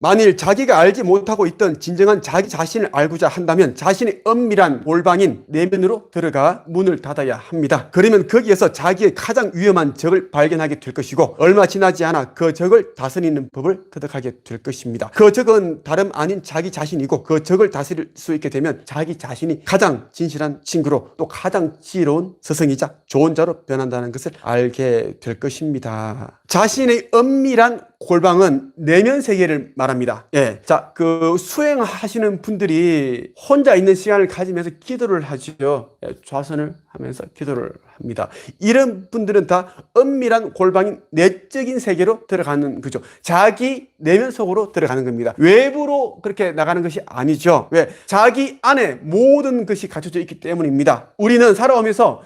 만일 자기가 알지 못하고 있던 진정한 자기 자신을 알고자 한다면 자신의 엄밀한 골방인 내면으로 들어가 문을 닫아야 합니다. 그러면 거기에서 자기의 가장 위험한 적을 발견하게 될 것이고 얼마 지나지 않아 그 적을 다스리는 법을 터득하게 될 것입니다. 그 적은 다름 아닌 자기 자신이고 그 적을 다스릴 수 있게 되면 자기 자신이 가장 진실한 친구로 또 가장 지혜로운 스승이자 좋은 자로 변한다는 것을 알게 될 것입니다. 자신의 엄밀한 골방은 내면 세계를 말합니다. 예. 자, 수행하시는 분들이 혼자 있는 시간을 가지면서 기도를 하죠. 예, 좌선을 하면서 기도를 합니다. 이런 분들은 다 엄밀한 골방인 내적인 세계로 들어가는 거죠. 자기 내면 속으로 들어가는 겁니다. 외부로 그렇게 나가는 것이 아니죠. 왜? 자기 안에 모든 것이 갖춰져 있기 때문입니다. 우리는 살아오면서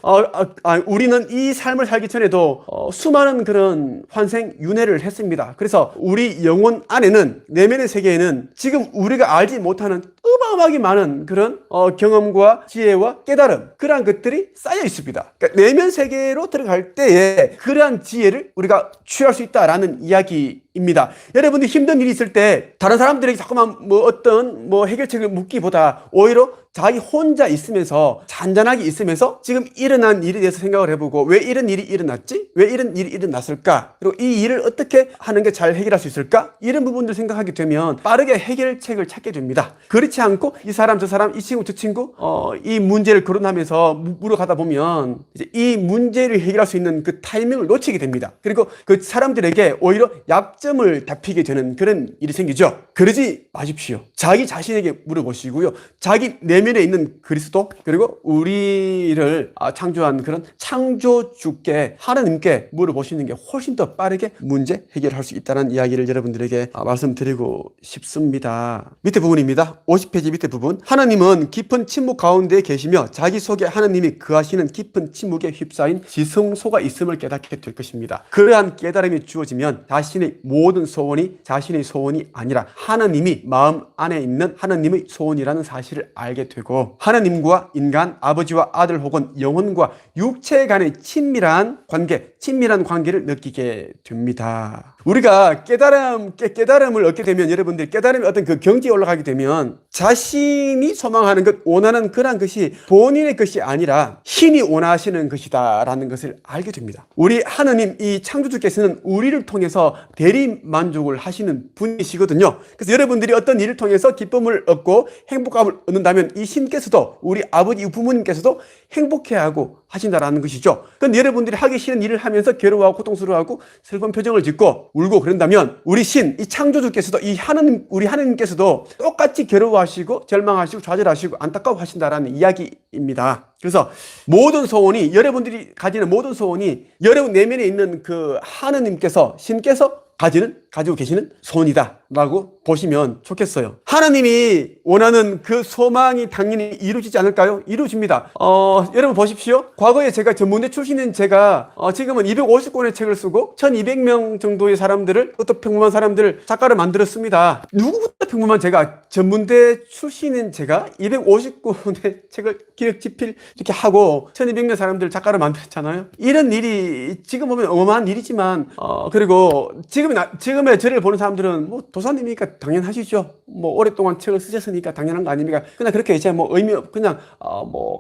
우리는 이 삶을 살기 전에도 수많은 그런 환생 윤회를 했습니다. 그래서 우리 영혼 안에는 내면의 세계에는 지금 우리가 알지 못하는 어마어마하게 많은 그런 경험과 지혜와 깨달음, 그러한 것들이 쌓여 있습니다. 그러니까 내면 세계로 들어갈 때에 그러한 지혜를 우리가 취할 수 있다라는 이야기입니다. 여러분들이 힘든 일이 있을 때 다른 사람들에게 자꾸만 어떤 해결책을 묻기보다 오히려 자기 혼자 있으면서 잔잔하게 있으면서 지금 일어난 일에 대해서 생각을 해보고 왜 이런 일이 일어났지? 왜 이런 일이 일어났을까? 그리고 이 일을 어떻게 하는 게 잘 해결할 수 있을까? 이런 부분들 생각하게 되면 빠르게 해결책을 찾게 됩니다. 그렇지 않고 이 사람 저 사람 이 친구 저 친구 이 문제를 거론하면서 물어가다 보면 이제 이 문제를 해결할 수 있는 그 타이밍을 놓치게 됩니다. 그리고 그 사람들에게 오히려 약점을 잡히게 되는 그런 일이 생기죠. 그러지 마십시오. 자기 자신에게 물어보시고요. 자기 내면에 있는 그리스도 그리고 우리를 창조한 그런 창조주께 하나님께 물어보시는 게 훨씬 더 빠르게 문제 해결할 수 있다는 이야기를 여러분들에게 말씀드리고 싶습니다. 밑에 부분입니다. 50페이지 밑에 부분. 하나님은 깊은 침묵 가운데 계시며 자기 속에 하나님이 거하시는 깊은 침묵에 휩싸인 지성소가 있음을 깨닫게 될 것입니다. 그러한 깨달음이 주어지면 자신의 모든 소원이 자신의 소원이 아니라 하나님이 마음 안에 있는 하나님의 소원이라는 사실을 알게 되고 하나님과 인간, 아버지와 아들 혹은 영혼과 육체 간의 친밀한 관계를 느끼게 됩니다. 우리가 깨달음을 얻게 되면 여러분들이 깨달음의 어떤 그 경지에 올라가게 되면 자신이 소망하는 것, 원하는 그런 것이 본인의 것이 아니라 신이 원하시는 것이다라는 것을 알게 됩니다. 우리 하나님, 이 창조주께서는 우리를 통해서 대리 만족을 하시는 분이시거든요. 그래서 여러분들이 어떤 일을 통해서 기쁨을 얻고 행복감을 얻는다면 이 신께서도 우리 아버지 부모님께서도 행복해하고 하신다라는 것이죠. 그런데 여러분들이 하기 싫은 일을 하면서 괴로워하고 고통스러워하고 슬픈 표정을 짓고 울고 그런다면 우리 신, 이 창조주께서도 우리 하나님께서도 똑같이 괴로워하시고 절망하시고 좌절하시고 안타까워하신다라는 이야기입니다. 그래서 모든 소원이 여러분들이 가지는 모든 소원이 여러분 내면에 있는 그 하나님께서 신께서 가지고 계시는 소원이다 라고 보시면 좋겠어요. 하나님이 원하는 그 소망이 당연히 이루어지지 않을까요? 이루어집니다. 여러분 보십시오. 과거에 제가 전문대 출신인 제가 지금은 250권의 책을 쓰고 1200명 정도의 사람들을, 또 평범한 사람들을 작가를 만들었습니다. 누구보다 평범한 제가, 전문대 출신인 제가 250권의 책을 기획 집필 이렇게 하고 1200명 사람들을 작가를 만들었잖아요. 이런 일이 지금 보면 어마어마한 일이지만 그리고 지금의 저를 보는 사람들은 도사님이니까 당연하시죠. 오랫동안 책을 쓰셨으니까 당연한 거 아닙니까? 그냥 그렇게 이제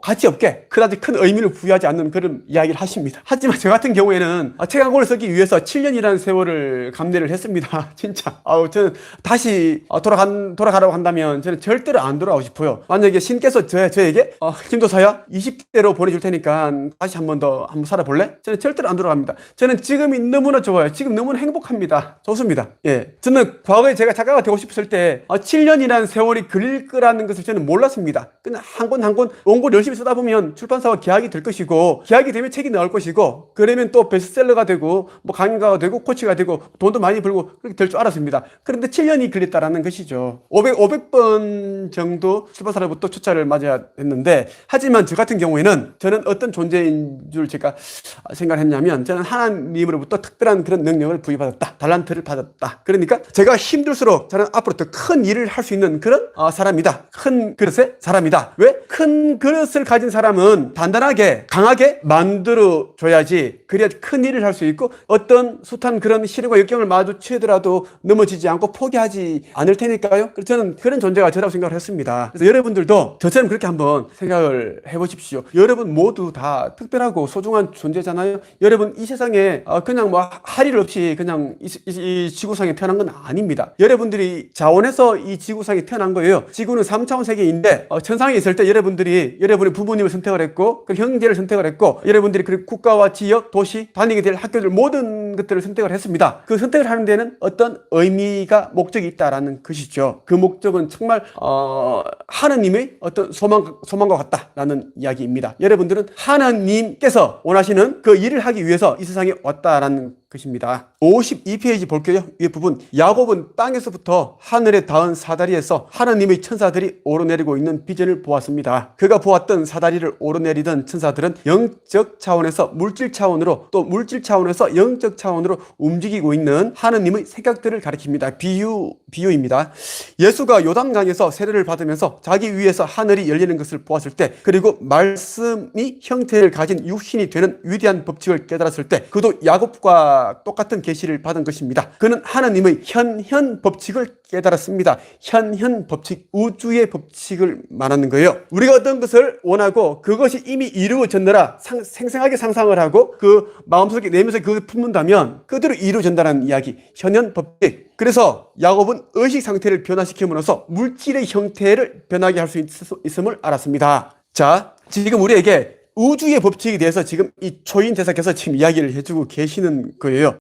가치 없게 그다지 큰 의미를 부여하지 않는 그런 이야기를 하십니다. 하지만 저 같은 경우에는 책 한 권을 쓰기 위해서 7년이라는 세월을 감내를 했습니다. 진짜. 저는 다시 돌아가라고 한다면 저는 절대로 안 돌아오고 싶어요. 만약에 신께서 저에게 김도사야 20대로 보내줄 테니까 다시 한번 살아볼래? 저는 절대로 안 돌아갑니다. 저는 지금이 너무나 좋아요. 지금 너무나 행복합니다. 좋습니다. 예. 저는 과거에 제가 작가가 되고 싶었을 때 7년이라는 세월이 걸릴 거라는 것을 저는 몰랐습니다. 그냥 한 권 원고를 열심히 쓰다 보면 출판사와 계약이 될 것이고, 계약이 되면 책이 나올 것이고, 그러면 또 베스트셀러가 되고 강의가가 되고 코치가 되고 돈도 많이 벌고 그렇게 될 줄 알았습니다. 그런데 7년이 걸렸다라는 것이죠. 500번 정도 출판사로부터 초짜를 맞아야 했는데, 하지만 저 같은 경우에는 저는 어떤 존재인 줄 제가 생각을 했냐면, 저는 하나님으로부터 특별한 그런 능력을 부여받았다. 달란트를 받았다. 만들었다. 그러니까 제가 힘들수록 저는 앞으로 더 큰 일을 할 수 있는 그런 사람이다. 큰 그릇의 사람이다. 왜? 큰 그릇을 가진 사람은 단단하게 강하게 만들어 줘야지, 그래야 큰 일을 할 수 있고 어떤 숱한 그런 시련과 역경을 마주치더라도 넘어지지 않고 포기하지 않을 테니까요. 그래서 저는 그런 존재가 저라고 생각을 했습니다. 그래서 여러분들도 저처럼 그렇게 한번 생각을 해보십시오. 여러분 모두 다 특별하고 소중한 존재잖아요. 여러분 이 세상에 그냥 뭐 할 일 없이 그냥 이 지구상에 태어난 건 아닙니다. 여러분들이 자원해서 이 지구상에 태어난 거예요. 지구는 3차원 세계인데 천상에 있을 때 여러분들이 여러분의 부모님을 선택을 했고 그 형제를 선택을 했고 여러분들이 그 국가와 지역, 도시, 다니게 될 학교들 모든 것들을 선택을 했습니다. 그 선택을 하는 데는 어떤 의미가 목적이 있다라는 것이죠. 그 목적은 정말 하느님의 어떤 소망과 같다라는 이야기입니다. 여러분들은 하나님께서 원하시는 그 일을 하기 위해서 이 세상에 왔다라는 것입니다. 52페이지 볼게요. 이 부분. 야곱은 땅에서부터 하늘에 닿은 사다리에서 하나님의 천사들이 오르내리고 있는 비전을 보았습니다. 그가 보았던 사다리를 오르내리던 천사들은 영적 차원에서 물질 차원으로, 또 물질 차원에서 영적 차원으로 움직이고 있는 하나님의 생각들을 가리킵니다. 비유입니다. 예수가 요단강에서 세례를 받으면서 자기 위에서 하늘이 열리는 것을 보았을 때, 그리고 말씀이 형태를 가진 육신이 되는 위대한 법칙을 깨달았을 때, 그도 야곱과 똑같은 계시를 받은 것입니다. 그는 하나님의 현현 법칙을 깨달았습니다. 현현 법칙, 우주의 법칙을 말하는 거예요. 우리가 어떤 것을 원하고 그것이 이미 이루어졌느라 생생하게 상상을 하고 그 마음속에 내면서 그것을 품는다면 그대로 이루어진다는 이야기, 현현 법칙. 그래서 야곱은 의식 상태를 변화시킴으로써 물질의 형태를 변하게 할 수 있음을 알았습니다. 자, 지금 우리에게 우주의 법칙에 대해서 지금 이 초인 대사께서 지금 이야기를 해주고 계시는 거예요.